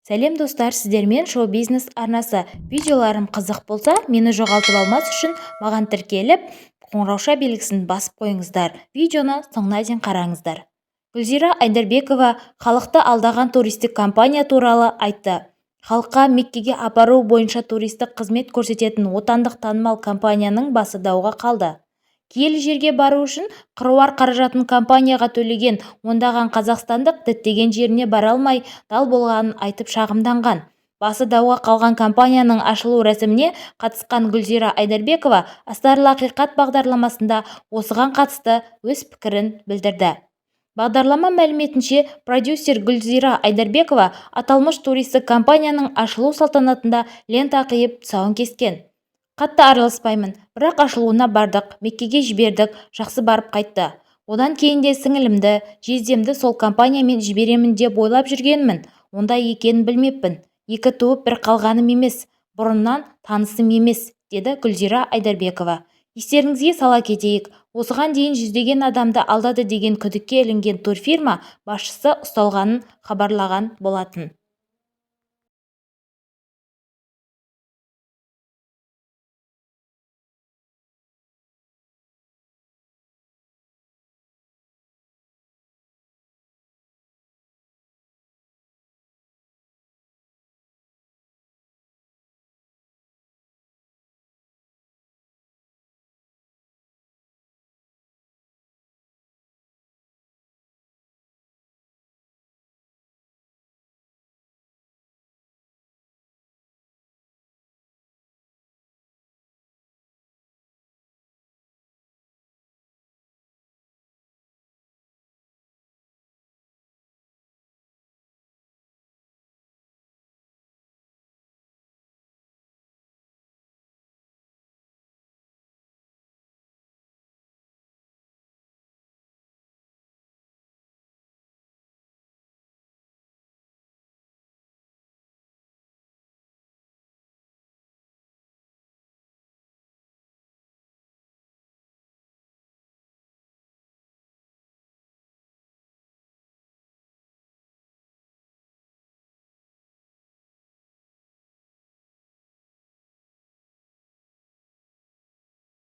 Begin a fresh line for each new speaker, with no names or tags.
Сәлем достар, сіздермен шоу-бизнес арнасы. Видеоларым қызық болса, мені жоғалтып алмас үшін маған тіркеліп, қоңырауша белгісін басып қойыңыздар. Видеоны соңына дейін қараңыздар. Гүлзира Айдарбекова халықты алдаған туристік компания туралы айтты. Халыққа Меккеге апару бойынша туристік қызмет көрсететін отандық танымал компанияның басы дауға қалды. Киелі жерге бару үшін қыруар қаражатын компанияға төлеген ондаған қазақстандық діттеген жеріне бара алмай дал болғанын айтып шағымданған. Басы дауға қалған компанияның ашылу рәсіміне қатысқан Гүлзира Айдарбекова Астарлы ақиқат бағдарламасында осыған қатысты өз пікірін білдірді. Бағдарлама мәліметінше, продюсер Гүлзира Айдарбекова аталмыш туристік компанияның ашылу салтанатында лента қиып тұсауын кескен. Қатты араласпаймын, бірақ ашылуына бардық, Меккеге жібердік, жақсы барып қайтты. Одан кейін де сіңілімді, жездемді сол компаниямен жіберемін деп ойлап жүргенмін. Ондай екенін білмеппін. Екі туып бір қалғаным емес, бұрыннан танысым емес, деді Гүлзира Айдарбекова. Естеріңізге сала кетейік, осыған дейін жүздеген адамды алдады деген күдікке ілінген турфирма басшысы ұсталғанын хабарлаған болатын.